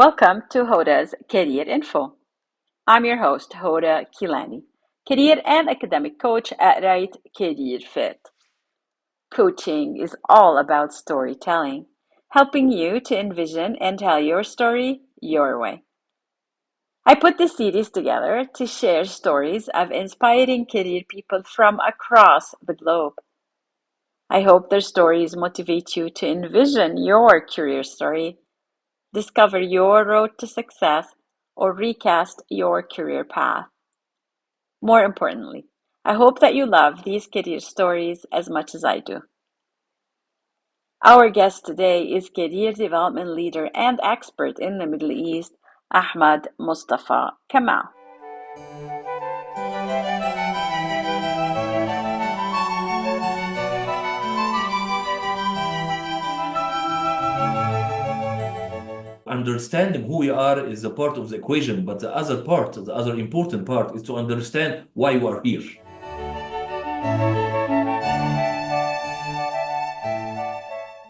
Welcome to Hoda's Career Info. I'm your host, Hoda Kilani, career and academic coach at Right Career Fit. Coaching is all about storytelling, helping you to envision and tell your story your way. I put this series together to share stories of inspiring career people from across the globe. I hope their stories motivate you to envision your career story, discover your road to success, or recast your career path. More importantly, I hope that you love these career stories as much as I do. Our guest today is career development leader and expert in the Middle East, Ahmed Mostafa Kamal. Understanding who we are is a part of the equation, but the other part, the other important part, is to understand why you are here.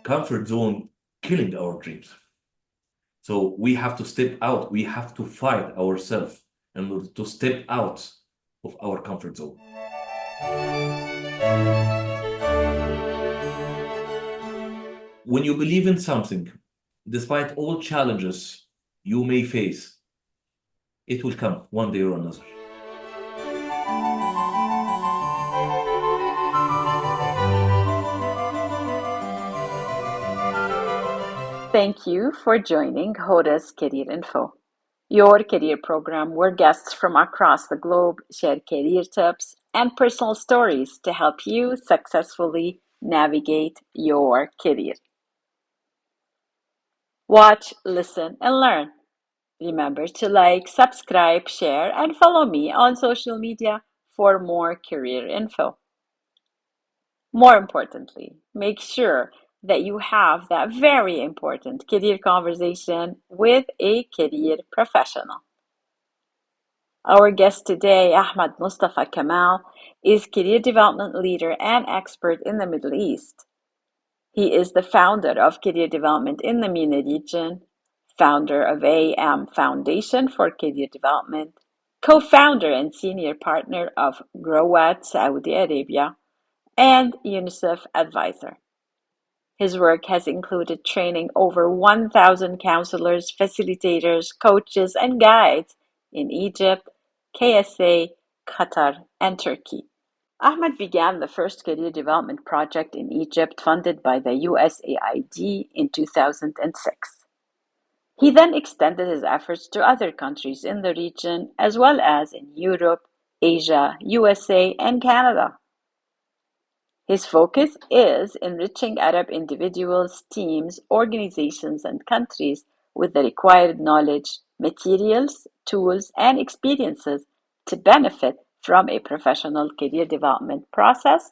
Comfort zone killing our dreams. So we have to step out. We have to fight ourselves in order to step out of our comfort zone. When you believe in something, despite all challenges you may face, it will come one day or another. Thank you for joining Hoda's Career Info, your career program where guests from across the globe share career tips and personal stories to help you successfully navigate your career. Watch, listen, and learn. Remember to like, subscribe, share, and follow me on social media for more career info. More importantly, make sure that you have that very important career conversation with a career professional. Our guest today, Ahmed Mostafa Kamal, is career development leader and expert in the Middle East. He is the founder of Career Development in the MENA Region, founder of AM Foundation for Career Development, co-founder and senior partner of GROWAT Saudi Arabia, and UNICEF Advisor. His work has included training over 1,000 counselors, facilitators, coaches, and guides in Egypt, KSA, Qatar, and Turkey. Ahmed began the first career development project in Egypt funded by the USAID in 2006. He then extended his efforts to other countries in the region as well as in Europe, Asia, USA, and Canada. His focus is enriching Arab individuals, teams, organizations, and countries with the required knowledge, materials, tools, and experiences to benefit from a professional career development process,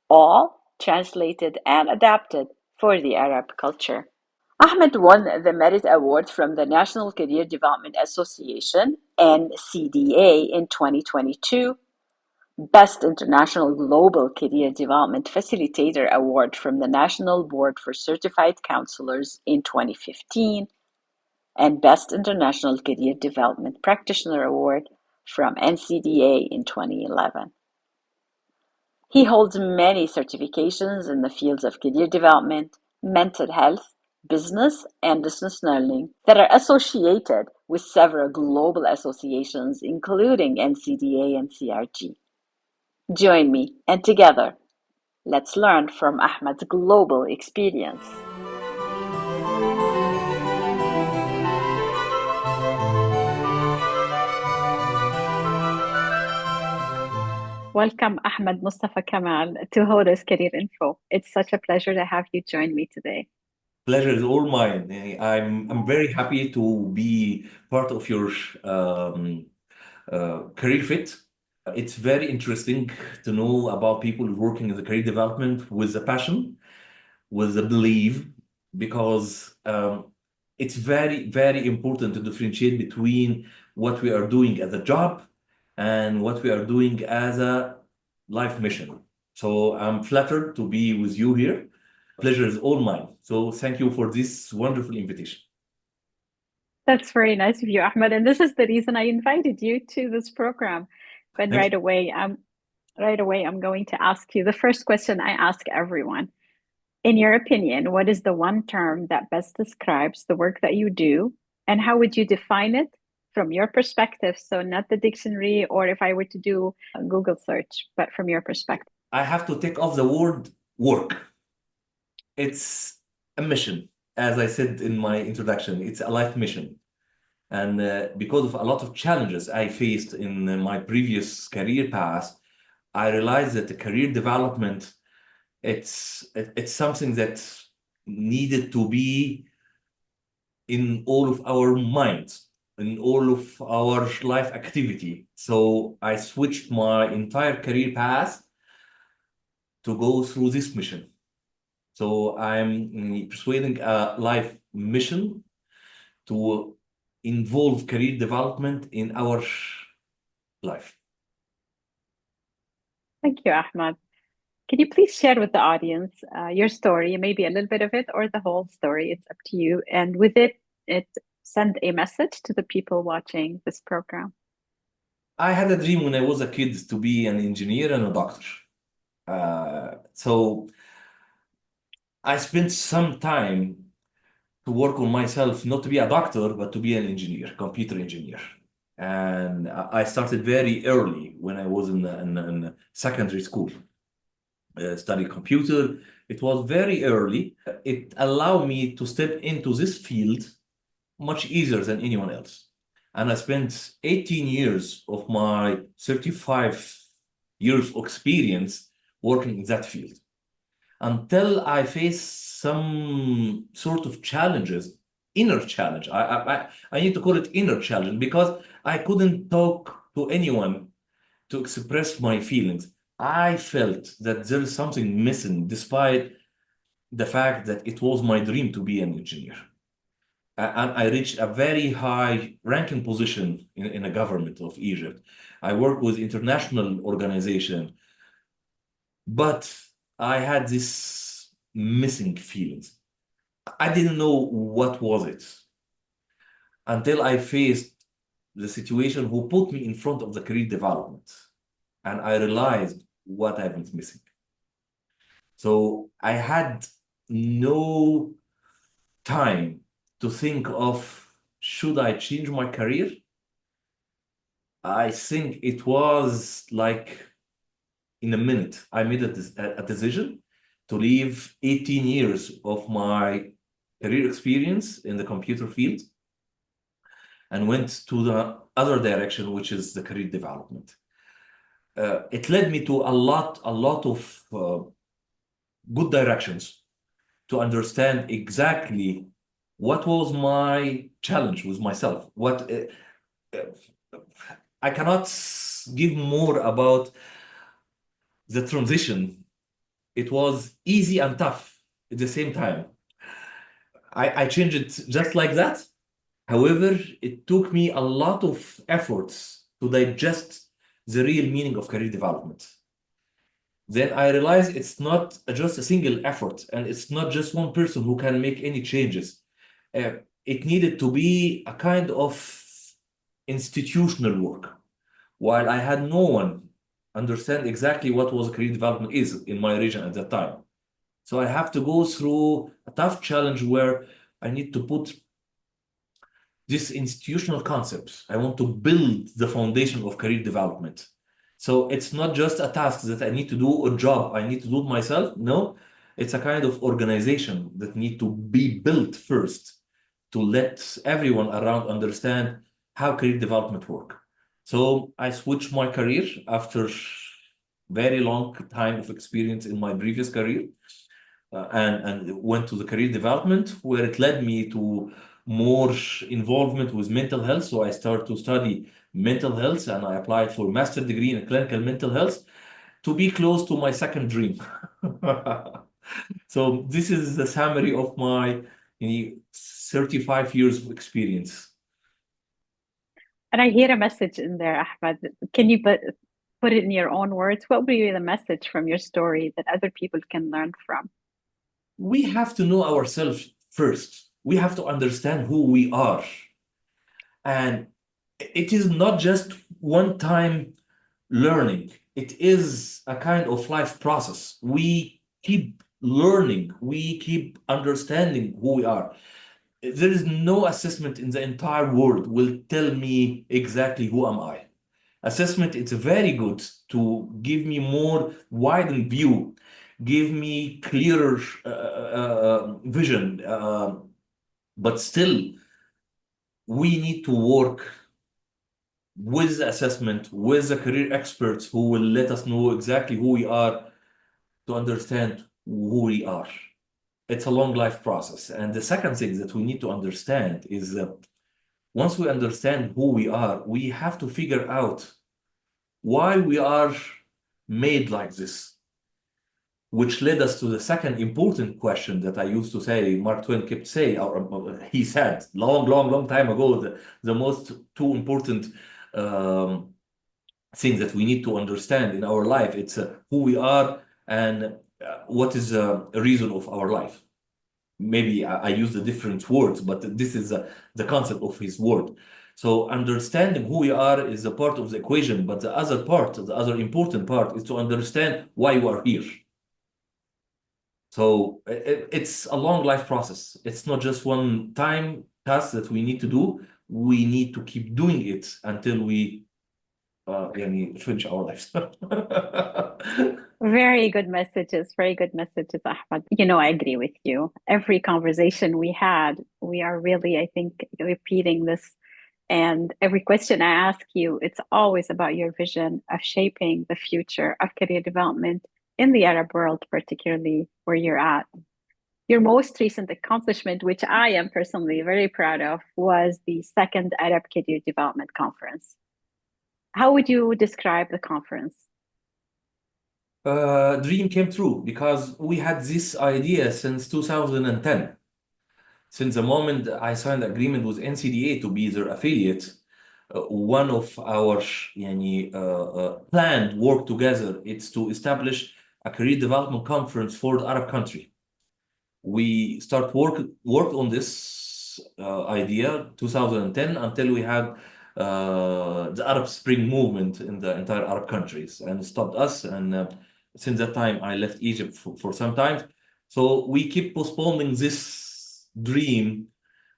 all translated and adapted for the Arab culture. Ahmed won the Merit Award from the National Career Development Association, NCDA, in 2022, Best International Global Career Development Facilitator Award from the National Board for Certified Counselors in 2015, and Best International Career Development Practitioner Award from NCDA in 2011. He holds many certifications in the fields of career development, mental health, business, and distance learning that are associated with several global associations, including NCDA and CRG. Join me, and together, let's learn from Ahmed's global experience. Welcome, Ahmed Mustafa Kamal, to Hoda's Career Info. It's such a pleasure to have you join me today. Pleasure is all mine. I'm very happy to be part of your career fit. It's very interesting to know about people working in the career development with a passion, with a belief, because it's very, very important to differentiate between what we are doing as a job and what we are doing as a life mission. So I'm flattered to be with you here. Pleasure is all mine. So thank you for this wonderful invitation. That's very nice of you, Ahmed. And this is the reason I invited you to this program. But Thank you. right away, I'm going to ask you the first question I ask everyone. In your opinion, what is the one term that best describes the work that you do, and how would you define it from your perspective? So, not the dictionary, or if I were to do a Google search, but from your perspective. I have to take off the word work. It's a mission. As I said in my introduction, it's a life mission. And because of a lot of challenges I faced in my previous career path, I realized that the career development, it's something that needed to be in all of our minds, in all of our life activity. So I switched my entire career path to go through this mission. So I'm persuading a life mission to involve career development in our life. Thank you, Ahmed. Can you please share with the audience your story, maybe a little bit of it or the whole story? It's up to you. And with it send a message to the people watching this program. I had a dream when I was a kid to be an engineer and a doctor. So I spent some time to work on myself, not to be a doctor, but to be an engineer, computer engineer. And I started very early when I was in secondary school, study computer. It was very early. It allowed me to step into this field much easier than anyone else. And I spent 18 years of my 35 years of experience working in that field until I faced some sort of challenges, inner challenge. I need to call it inner challenge because I couldn't talk to anyone to express my feelings. I felt that there is something missing despite the fact that it was my dream to be an engineer. And I reached a very high ranking position in a government of Egypt. I work with international organization, but I had this missing feelings. I didn't know what was it until I faced the situation who put me in front of the career development, and I realized what I was missing. So I had no time to think of should I change my career? I think it was like in a minute, I made a decision to leave 18 years of my career experience in the computer field and went to the other direction, which is the career development. It led me to a lot of good directions to understand exactly what was my challenge with myself. What I cannot give more about the transition. It was easy and tough at the same time. I changed it just like that. However, it took me a lot of efforts to digest the real meaning of career development. Then I realized it's not just a single effort and it's not just one person who can make any changes. It needed to be a kind of institutional work. While I had no one understand exactly what was career development is in my region at that time. So I have to go through a tough challenge where I need to put these institutional concepts. I want to build the foundation of career development. So it's not just a task that I need to do, a job I need to do it myself. No, it's a kind of organization that need to be built first to let everyone around understand how career development work. So I switched my career after very long time of experience in my previous career and went to the career development where it led me to more involvement with mental health. So I started to study mental health and I applied for master degree in clinical mental health to be close to my second dream. So this is the summary of my 35 years of experience. And I hear a message in there, Ahmed. Can you put it in your own words? What would be the message from your story that other people can learn from? We have to know ourselves first. We have to understand who we are. And it is not just one-time learning. It is a kind of life process. We keep learning, we keep understanding who we are. There is no assessment in the entire world will tell me exactly who am I. Assessment, it's very good to give me more widened view, give me clearer vision, but still we need to work with the assessment, with the career experts who will let us know exactly who we are to understand who we are. It's a long life process. And the second thing that we need to understand is that once we understand who we are, we have to figure out why we are made like this, which led us to the second important question that I used to say, Mark Twain kept saying, or he said long time ago, the most two important things that we need to understand in our life. It's who we are and what is the reason of our life. Maybe I use the different words, but this is the concept of his word. So understanding who we are is a part of the equation, but the other part, the other important part is to understand why you are here. So it's a long life process. It's not just one time task that we need to do. We need to keep doing it until we finish our lives. Very good messages, Ahmed. I agree with you. Every conversation we had, we are really, I think, repeating this. And every question I ask you, it's always about your vision of shaping the future of career development in the Arab world, particularly where you're at. Your most recent accomplishment, which I am personally very proud of, was the second Arab Career Development Conference. How would you describe the conference? Dream came true because we had this idea since 2010. Since the moment I signed the agreement with NCDA to be their affiliate, one of our planned work together is to establish a career development conference for the Arab country. We start work on this idea 2010 until we had the Arab Spring movement in the entire Arab countries and stopped us. And since that time, I left Egypt for some time. So we keep postponing this dream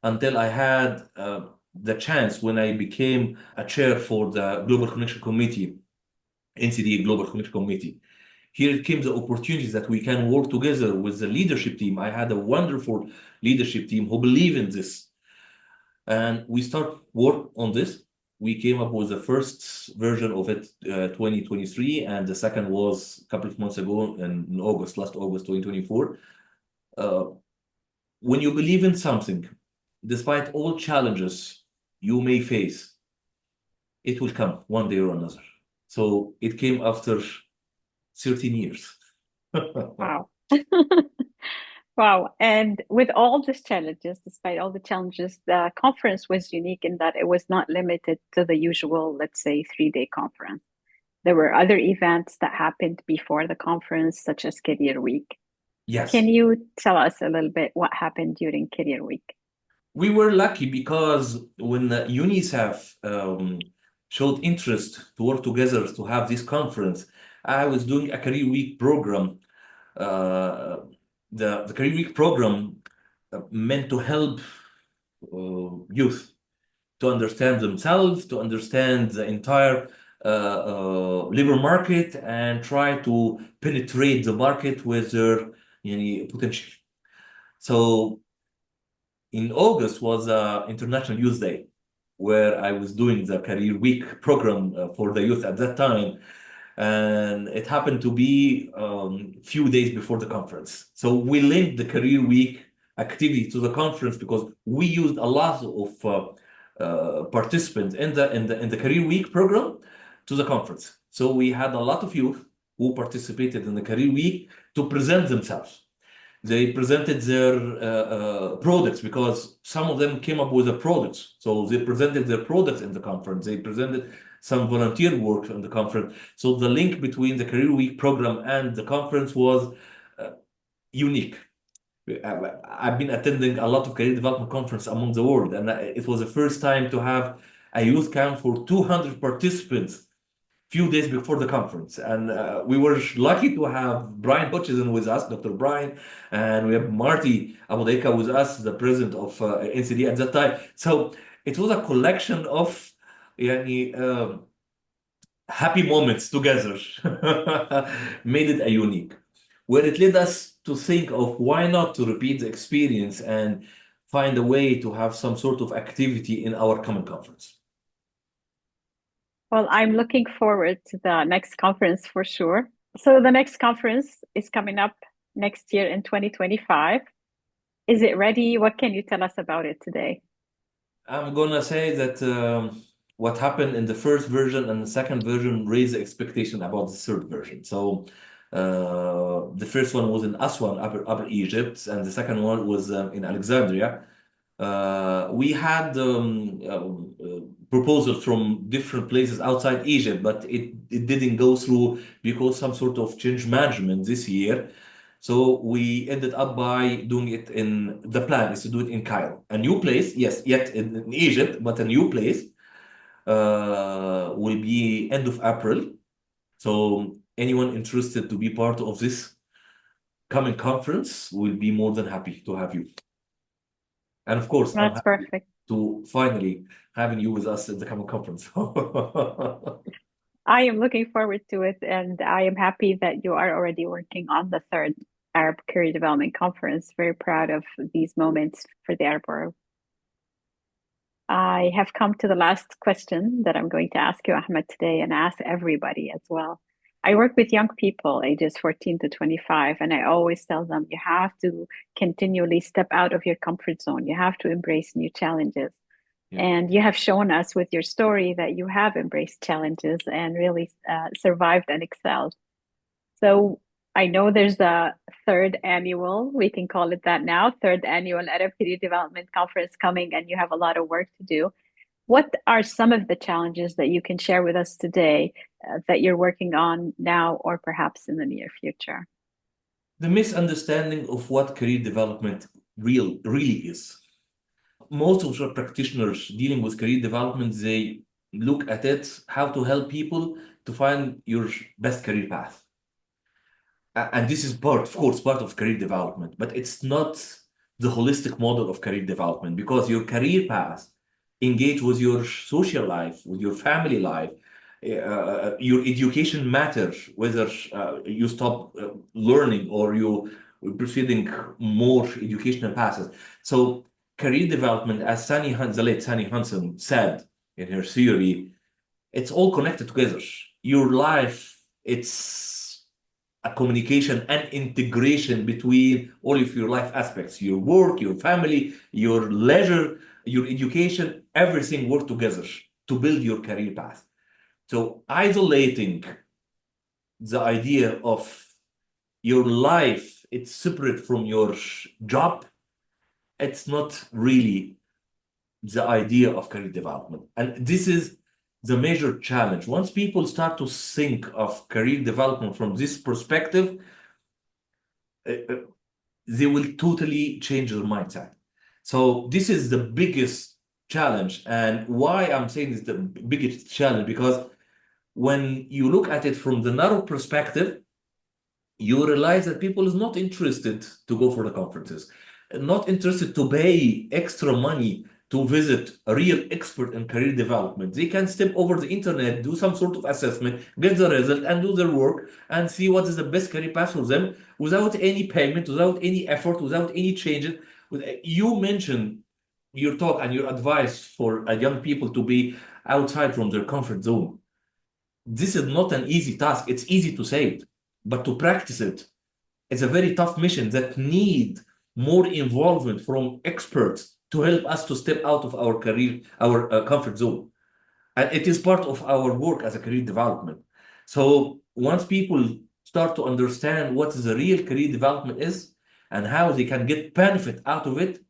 until I had the chance when I became a chair for the Global Connection Committee, NCDA Global Connection Committee. Here came the opportunities that we can work together with the leadership team. I had a wonderful leadership team who believe in this. And we start work on this. We came up with the first version of it 2023, and the second was a couple of months ago in August, last August 2024. When you believe in something, despite all challenges you may face, it will come one day or another. So it came after 13 years. Wow. Wow. And with all these challenges, despite all the challenges, the conference was unique in that it was not limited to the usual, let's say, 3-day conference. There were other events that happened before the conference, such as Career Week. Yes. Can you tell us a little bit what happened during Career Week? We were lucky because when UNICEF showed interest to work together to have this conference, I was doing a Career Week program. The Career Week program meant to help youth to understand themselves, to understand the entire labor market, and try to penetrate the market with their potential. So in August was International Youth Day, where I was doing the Career Week program for the youth at that time. And it happened to be few days before the conference. So we linked the Career Week activity to the conference because we used a lot of participants in the Career Week program to the conference. So we had a lot of youth who participated in the Career Week to present themselves. They presented their products because some of them came up with the products. So they presented their products in the conference. They presented some volunteer work in the conference. So the link between the Career Week program and the conference was unique. I've been attending a lot of career development conference among the world, and it was the first time to have a youth camp for 200 participants few days before the conference. And we were lucky to have Brian Hutchison with us, Dr. Brian, and we have Marty Abodeka with us, the president of NCD at that time. So it was a collection of يعني, happy moments together, made it a unique, where it led us to think of why not to repeat the experience and find a way to have some sort of activity in our common conference. Well, I'm looking forward to the next conference for sure. So the next conference is coming up next year in 2025. Is it ready? What can you tell us about it today? I'm gonna say that what happened in the first version and the second version raised the expectation about the third version. So the first one was in Aswan, Upper Egypt, and the second one was in Alexandria. We had proposals from different places outside Egypt, but it didn't go through because some sort of change management this year. So we ended up by doing it in the plan is to do it in Cairo, a new place, yes, yet in Egypt, but a new place will be end of April. So anyone interested to be part of this coming conference will be more than happy to have you. And of course, I'm That's happy perfect. to finally having you with us at the common conference. I am looking forward to it, and I am happy that you are already working on the third Arab Career Development Conference. Very proud of these moments for the Arab world. I have come to the last question that I'm going to ask you, Ahmed, today, and ask everybody as well. I work with young people ages 14 to 25, and I always tell them you have to continually step out of your comfort zone. You have to embrace new challenges. Yeah. And you have shown us with your story that you have embraced challenges and really survived and excelled. So I know there's a third annual, we can call it that now, third annual Arab Career Development Conference coming, and you have a lot of work to do. What are some of the challenges that you can share with us today that you're working on now or perhaps in the near future? The misunderstanding of what career development really is. Most of the practitioners dealing with career development, they look at it how to help people to find your best career path. And this is part, of course, part of career development, but it's not the holistic model of career development because your career path engage with your social life, with your family life. Your education matters, whether you stop learning or you proceeding more educational paths. So career development, as the late Sani Hansen said in her theory, it's all connected together. Your life, it's a communication and integration between all of your life aspects, your work, your family, your leisure, your education, everything work together to build your career path. So isolating the idea of your life, it's separate from your job, it's not really the idea of career development. And this is the major challenge. Once people start to think of career development from this perspective, they will totally change their mindset. So this is the biggest challenge. And why I'm saying it's the biggest challenge, because when you look at it from the narrow perspective, you realize that people is not interested to go for the conferences, not interested to pay extra money to visit a real expert in career development. They can step over the internet, do some sort of assessment, get the result, and do their work and see what is the best career path for them without any payment, without any effort, without any changes. You mentioned your talk and your advice for young people to be outside from their comfort zone. This is not an easy task. It's easy to say it, but to practice it, it's a very tough mission that need more involvement from experts to help us to step out of our career, our comfort zone. And it is part of our work as a career development. So once people start to understand what the real career development is and how they can get benefit out of it,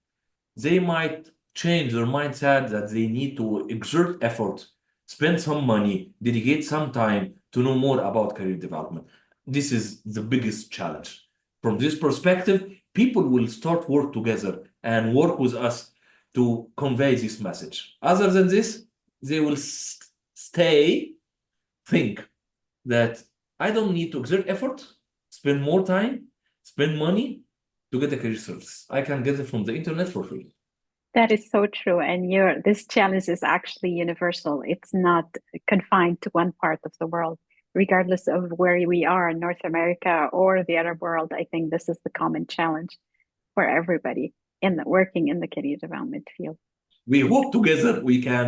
they might change their mindset that they need to exert effort, spend some money, dedicate some time to know more about career development. This is the biggest challenge. From this perspective, people will start work together and work with us to convey this message. Other than this, they will stay, think that I don't need to exert effort, spend more time, spend money to get a career service. I can get it from the internet for free. That is so true. And this challenge is actually universal. It's not confined to one part of the world, regardless of where we are in North America or the Arab world. I think this is the common challenge for everybody working in the career development field. We hope together we can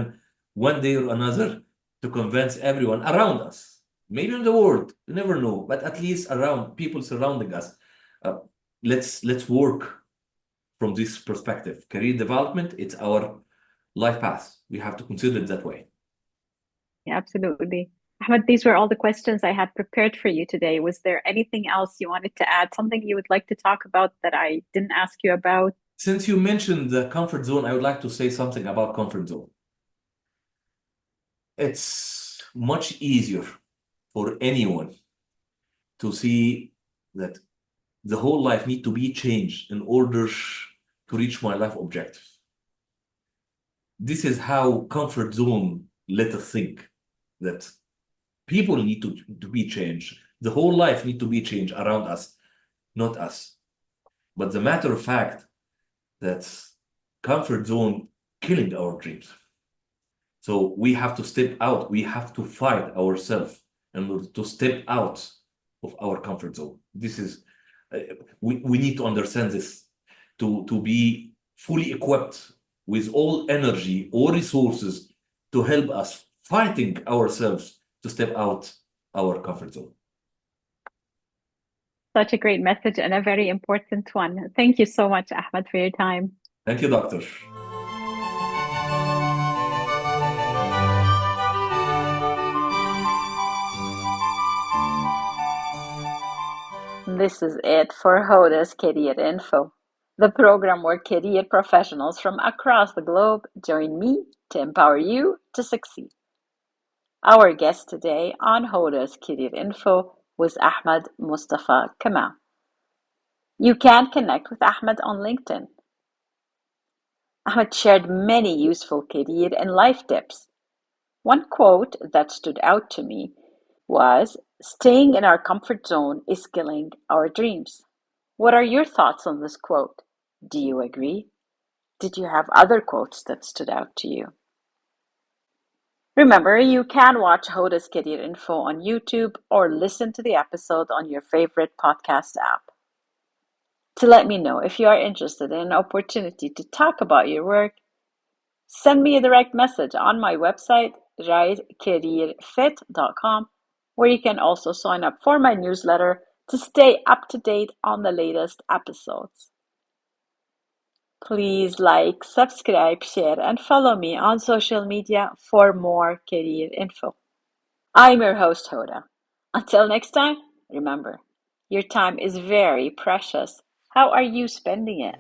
one day or another to convince everyone around us, maybe in the world, you never know, but at least around people surrounding us. Uh, let's work from this perspective. Career development, it's our life path. We have to consider it that way. Yeah, absolutely. Ahmed, these were all the questions I had prepared for you today. Was there anything else you wanted to add? Something you would like to talk about that I didn't ask you about? Since you mentioned the comfort zone, I would like to say something about comfort zone. It's much easier for anyone to see that the whole life need to be changed in order to reach my life objective. This is how comfort zone let us think that people need to be changed. The whole life need to be changed around us, not us. But the matter of fact that comfort zone killing our dreams. So we have to step out. We have to fight ourselves in order to step out of our comfort zone. This is we need to understand this to be fully equipped with all energy or resources to help us fighting ourselves to step out our comfort zone. Such a great message and a very important one. Thank you so much, Ahmed, for your time. Thank you, doctor. This is it for Hoda's Career Info, the program where career professionals from across the globe join me to empower you to succeed. Our guest today on Hoda's Career Info was Ahmed Mostafa Kamal. You can connect with Ahmed on LinkedIn. Ahmed shared many useful career and life tips. One quote that stood out to me was, "Staying in our comfort zone is killing our dreams." What are your thoughts on this quote? Do you agree? Did you have other quotes that stood out to you? Remember, you can watch Hoda's Career Info on YouTube or listen to the episode on your favorite podcast app. To let me know if you are interested in an opportunity to talk about your work, send me a direct message on my website, risecareerfit.com, where you can also sign up for my newsletter to stay up to date on the latest episodes. Please like, subscribe, share, and follow me on social media for more career info. I'm your host, Hoda. Until next time, remember, your time is very precious. How are you spending it?